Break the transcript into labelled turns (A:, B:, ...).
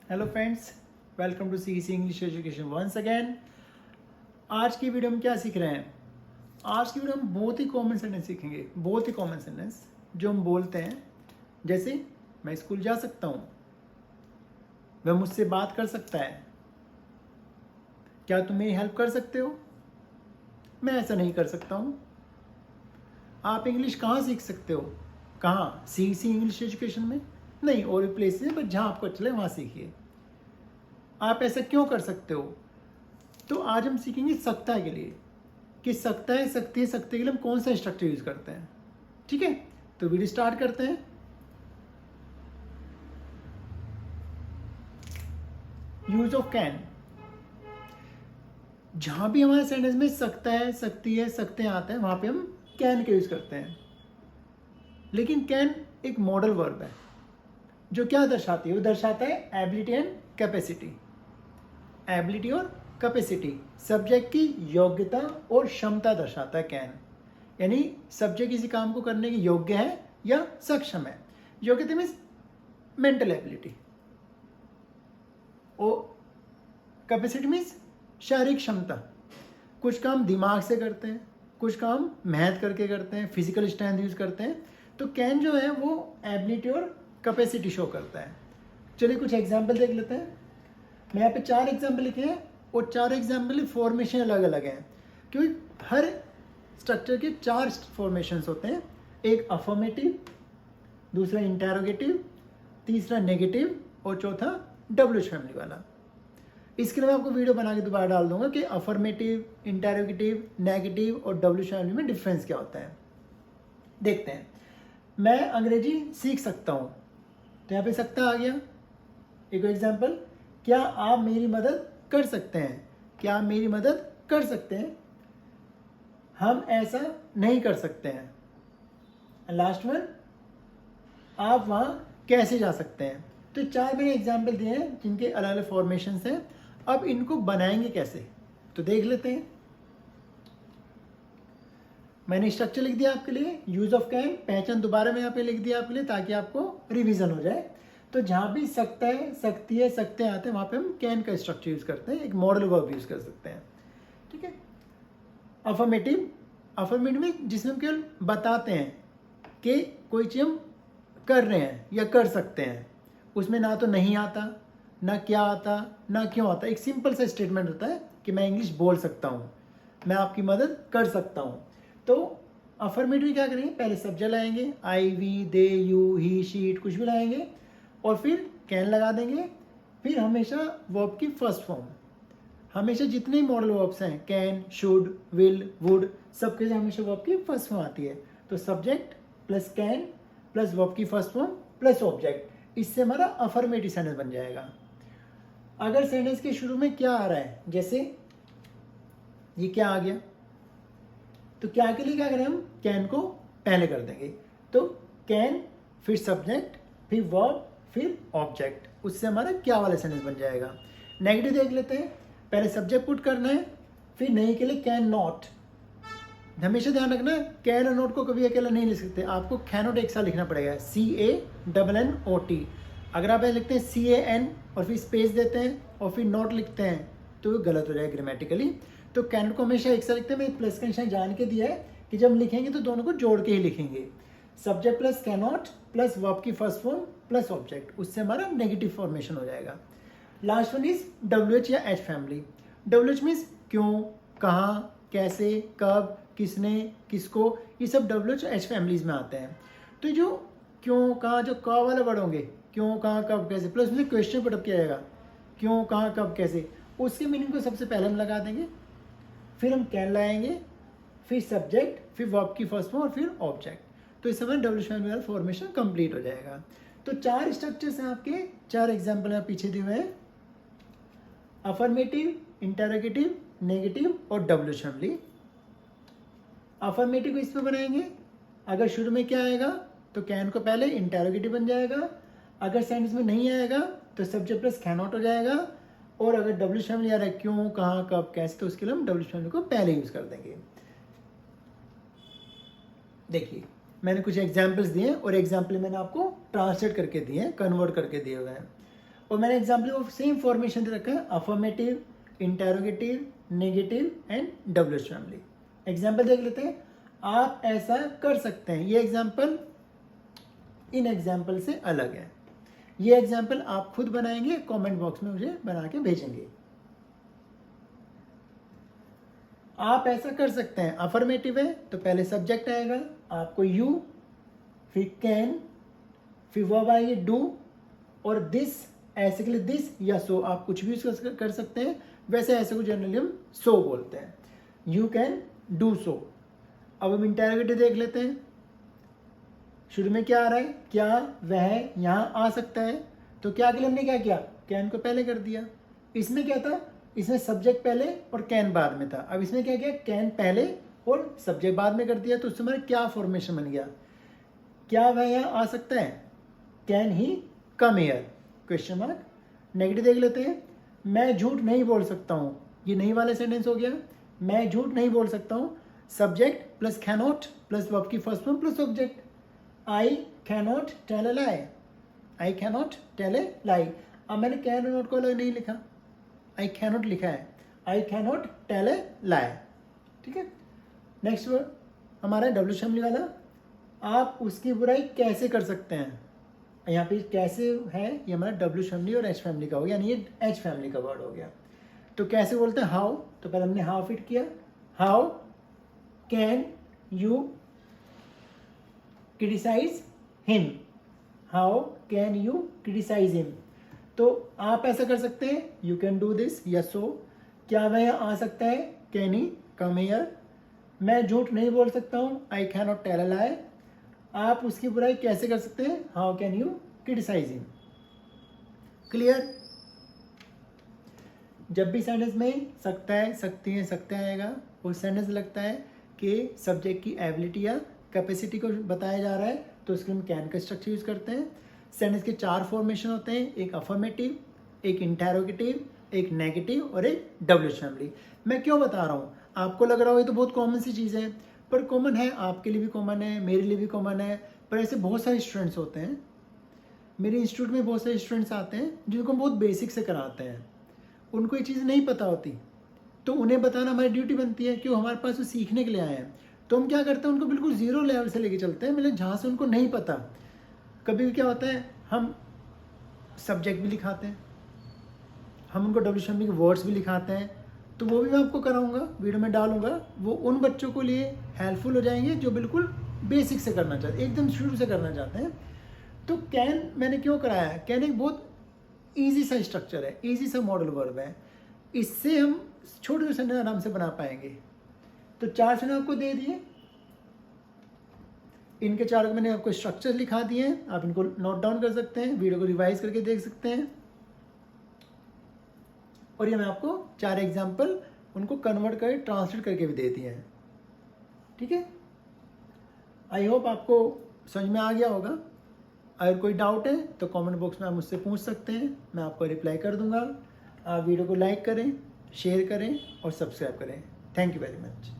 A: Hello friends, welcome to CEC English education once again. आज की video में क्या सीख रहे हैं? आज की वीडियो में बहुत ही कॉमन सेंटेंस सीखेंगे, बहुत ही कॉमन सेंटेंस जो हम बोलते हैं। जैसे मैं स्कूल जा सकता हूँ, वह मुझसे बात कर सकता है, क्या तुम मेरी हेल्प कर सकते हो? मैं ऐसा नहीं कर सकता हूँ। आप इंग्लिश कहाँ सीख सकते हो? कहाँ? सीईसी इंग्लिश एजुकेशन में नहीं, और भी प्लेस है, बट जहाँ आपको अच्छा लगे वहाँ सीखिए। आप ऐसा क्यों कर सकते हो? तो आज हम सीखेंगे सकता है के लिए, कि सकता है, सकती है, सकते के लिए हम कौन सा स्ट्रक्चर यूज करते हैं। ठीक है, तो वीडियो स्टार्ट करते हैं। Use of can. जहां भी हमारे सेंटेंस में सकता है, सकती है, सकते आते हैं, वहां पे हम कैन का यूज करते हैं। लेकिन कैन एक मॉडल वर्ब है जो क्या दर्शाती है? वो दर्शाता है एबिलिटी एंड कैपेसिटी। एबिलिटी और कैपेसिटी, सब्जेक्ट की योग्यता और क्षमता दर्शाता है कैन। यानी सब्जेक्ट किसी काम को करने के योग्य है या सक्षम है। योग्यता मीन्स मेंटल एबिलिटी, और कैपेसिटी मीन्स शारीरिक क्षमता। कुछ काम दिमाग से करते हैं, कुछ काम मेहनत करके करते हैं, फिजिकल स्ट्रेंथ यूज करते हैं। तो कैन जो है वो एबिलिटी और कैपेसिटी शो करता है। चलिए कुछ एग्जाम्पल देख लेते हैं। मैं यहाँ पे 4 एग्जाम्पल लिखे हैं, और 4 एग्जाम्पल फॉर्मेशन अलग अलग हैं, क्योंकि हर स्ट्रक्चर के 4 फॉर्मेशंस होते हैं। एक अफर्मेटिव, दूसरा इंटेरोगेटिव, तीसरा नेगेटिव, और चौथा डब्ल्यूएच फैमिली वाला। इसके लिए मैं आपको वीडियो बना के दोबारा डाल दूंगा कि अफर्मेटिव, इंटेरोगेटिव, नेगेटिव और डब्ल्यूएच फैमिली में डिफरेंस क्या होता है। देखते हैं। मैं अंग्रेजी सीख सकता हूँ, तो यहाँ पे सकता आ गया। एक एग्जाम्पल, क्या आप मेरी मदद कर सकते हैं? क्या आप मेरी मदद कर सकते हैं? हम ऐसा नहीं कर सकते हैं। लास्ट वन, आप वहां कैसे जा सकते हैं? तो 4 मैंने एग्जाम्पल दिए हैं जिनके अलग अलग फॉर्मेशंस हैं। अब इनको बनाएंगे कैसे, तो देख लेते हैं। मैंने स्ट्रक्चर लिख दिया आपके लिए। यूज ऑफ कैन, पहचान दोबारा मैं यहाँ पे लिख दिया आपके लिए ताकि आपको रिवीजन हो जाए। तो जहाँ भी सकता है, सकती है, सकते आते हैं, वहाँ पे हम कैन का स्ट्रक्चर यूज करते हैं। एक मॉडल वर्ब यूज कर सकते हैं। ठीक है। अफर्मेटिव, अफर्मेटिव में जिसमें हम केवल बताते हैं कि कोई चीज़ हम कर रहे हैं या कर सकते हैं। उसमें ना तो नहीं आता, ना क्या आता, ना क्यों आता। एक सिंपल सा स्टेटमेंट होता है कि मैं इंग्लिश बोल सकता हूँ, मैं आपकी मदद कर सकता हूँ। तो अफर्मेटिव क्या करेंगे? पहले सब्जेक्ट लाएंगे, I, we, they, you, he, she, it, कुछ भी लाएंगे, और फिर कैन लगा देंगे। फिर हमेशा वर्ब की फर्स्ट फॉर्म, हमेशा जितने मॉडल वर्ब्स हैं, कैन, शुड, विल, वुड, सबके लिए हमेशा वर्ब की फर्स्ट फॉर्म आती है। तो subject plus can plus verb की फर्स्ट फॉर्म प्लस ऑब्जेक्ट, इससे हमारा अफर्मेटिव सेंटेंस बन जाएगा। अगर सेंटेंस के शुरू में क्या आ रहा है, जैसे ये क्या आ गया, तो क्या के लिए क्या करें? हम कैन को पहले कर देंगे। तो कैन, फिर सब्जेक्ट, फिर वर्ब, फिर ऑब्जेक्ट, उससे हमारा क्या वाला सेंटेंस बन जाएगा। नेगेटिव देख लेते हैं। पहले सब्जेक्ट पुट करना है, फिर नहीं के लिए कैन नॉट। हमेशा ध्यान रखना, कैन और नॉट को कभी अकेला नहीं लिख सकते, आपको कैनोट एक साथ लिखना पड़ेगा, CANNOT। अगर आप लिखते हैं CAN और फिर स्पेस देते हैं और फिर नॉट लिखते हैं तो गलत हो जाएगा ग्रामेटिकली। तो कैनोट को हमेशा एक साथ लिखते हैं। मैंने प्लस का निशान जान के दिया है कि जब लिखेंगे तो दोनों को जोड़ के ही लिखेंगे। Subject plus cannot plus verb की फर्स्ट फॉर्म प्लस ऑब्जेक्ट, उससे हमारा नेगेटिव फॉर्मेशन हो जाएगा। लास्ट वन इज WH या H फैमिली। WH मीन्स क्यों, कहाँ, कैसे, कब, किसने, किसको, ये सब WH H फैमिलीज में आते हैं। तो जो क्यों, कहाँ, जो क वाले वर्ड होंगे, क्यों, कहाँ, कब, कैसे, प्लस में क्वेश्चन पुटअप किया जाएगा, क्यों, कहाँ, कब, कैसे, उसके मीनिंग को सबसे पहले हम लगा देंगे। फिर हम कैन लाएंगे, फिर सब्जेक्ट, फिर वर्ब की फर्स्ट फॉर्म और फिर ऑब्जेक्ट। तो इस समय WH फैमिली वाला फॉर्मेशन कंप्लीट हो जाएगा। तो 4 स्ट्रक्चर्स हैं आपके, 4 एग्जाम्पल हैं पीछे दिए हुए हैं। अफर्मेटिव, इंटेरोगेटिव, नेगेटिव और WH फैमिली। अफर्मेटिव को इस पे बनाएंगे। अगर शुरू में क्या आएगा तो कैन को पहले इंटेरोगेटिव बन जाएगा। अगर सेंटेंस में नहीं आएगा तो सब्जेक्ट प्लस कैनॉट हो जाएगा। और अगर WH फैमिली आ रहा है, क्यों, कहाँ, कब, कैसे, तो उसके लिए हम WH फैमिली को पहले यूज कर देंगे। देखिए मैंने कुछ एग्जाम्पल्स दिए और एग्जाम्पल मैंने आपको ट्रांसलेट करके दिए हैं, कन्वर्ट करके दिए हुए हैं। और मैंने एग्जाम्पल ऑफ सेम फॉर्मेशन दे रखा है, affirmative, interrogative, negative and WH family. Example देख लेते हैं, आप ऐसा कर सकते हैं। ये एग्जाम्पल इन एग्जाम्पल से अलग है। ये एग्जाम्पल आप खुद बनाएंगे, कमेंट बॉक्स में मुझे बना के भेजेंगे। आप ऐसा कर सकते हैं, अफर्मेटिव है तो पहले सब्जेक्ट आएगा, आपको यू, फिर कैन, फिर वर्ब आएगी डू, और दिस ऐसे के लिए दिस या सो, आप कुछ भी कर सकते हैं। वैसे ऐसे को जनरली हम सो बोलते हैं, यू कैन डू सो। अब हम इंटेरोगेटिव देख लेते हैं। शुरू में क्या आ रहा है, क्या वह यहाँ आ सकता है, तो क्या के लिए हमने क्या किया, कैन को पहले कर दिया। इसमें क्या था, इसमें सब्जेक्ट पहले और कैन बाद में था। अब इसमें क्या किया, कैन पहले और सब्जेक्ट बाद में कर दिया, तो उससे हमारा क्या फॉर्मेशन बन गया, क्या वह यहाँ आ सकता है, can he come here, question mark. Negative देख लेते हैं, मैं झूठ नहीं बोल सकता हूँ, ये नहीं वाला सेंटेंस हो गया, मैं झूठ नहीं बोल सकता हूँ, subject plus cannot plus verb की first form plus object. I cannot tell a lie, I cannot tell a lie. अब मैंने कैन और नॉट को अलग नहीं लिखा, आई कैनॉट लिखा है, आई कैनॉट टेल ए लाई। ठीक है, नेक्स्ट वर्ड हमारा है डब्ल्यू फैमिली वाला, आप उसकी बुराई कैसे कर सकते हैं। यहाँ पे कैसे है, ये हमारा डब्ल्यू फैमिली और एच फैमिली का हो गया, यानी ये एच फैमिली का वर्ड हो गया। तो कैसे बोलते हैं, हाउ, तो पहले हमने हाउ फिट किया, how can you criticise him, how can you criticise him. तो आप ऐसा कर सकते हैं, यू कैन डू दिस या सो, क्या वह यहाँ आ सकता है, कैन ही कम हियर, मैं झूठ नहीं बोल सकता हूँ, I can not tell a lie, आप उसकी बुराई कैसे कर सकते हैं, how can you criticise him. Clear. जब भी सेंटेंस में सकता है, सकती है, सकते आएगा, उस सेंटेंस लगता है कि सब्जेक्ट की एबिलिटी या कैपेसिटी को बताया जा रहा है, तो उसके हम कैन का स्ट्रक्चर यूज करते हैं। सेंटेंस के 4 फॉर्मेशन होते हैं, एक अफर्मेटिव, एक इंटेरोगेटिव, एक नेगेटिव और एक डब्ल्यू फैमिली। मैं क्यों बता रहा हूँ, आपको लग रहा हो ये तो बहुत कॉमन सी चीज़ है, पर कॉमन है, आपके लिए भी कॉमन है, मेरे लिए भी कॉमन है, पर ऐसे बहुत सारे स्टूडेंट्स होते हैं। मेरे इंस्टीट्यूट में बहुत सारे स्टूडेंट्स आते हैं जिनको बहुत बेसिक से कराते हैं, उनको ये चीज़ नहीं पता होती, तो उन्हें बताना हमारी ड्यूटी बनती है, क्यों, हमारे पास वो सीखने के लिए आए हैं। तो हम क्या करते हैं, उनको बिल्कुल ज़ीरो लेवल से लेके चलते हैं, मतलब जहाँ से उनको नहीं पता। कभी भी क्या होता है, हम सब्जेक्ट भी लिखाते हैं, हम उनको डब्ल्यू फैमिली के वर्ड्स भी लिखाते हैं, तो वो भी मैं आपको कराऊंगा, वीडियो में डालूंगा। वो उन बच्चों को लिए हेल्पफुल हो जाएंगे जो बिल्कुल बेसिक से करना चाहते हैं, एकदम शुरू से करना चाहते हैं। तो कैन मैंने क्यों कराया है, कैन एक बहुत ईजी सा स्ट्रक्चर है, ईजी सा मॉडल वर्ब है, इससे हम छोटे छोटे सेंटेंस आराम से बना पाएंगे। तो 4 सेंटेंस आपको दे दिए, इनके 4 को मैंने आपको स्ट्रक्चर लिखा दिए हैं, आप इनको नोट डाउन कर सकते हैं, वीडियो को रिवाइज करके देख सकते हैं। और ये मैं आपको 4 एग्जाम्पल उनको कन्वर्ट करके ट्रांसलेट करके भी दे दिए हैं। ठीक है, आई होप आपको समझ में आ गया होगा। अगर कोई डाउट है तो कमेंट बॉक्स में आप मुझसे पूछ सकते हैं, मैं आपको रिप्लाई कर दूंगा। आप वीडियो को लाइक करें, शेयर करें और सब्सक्राइब करें। Thank you very much.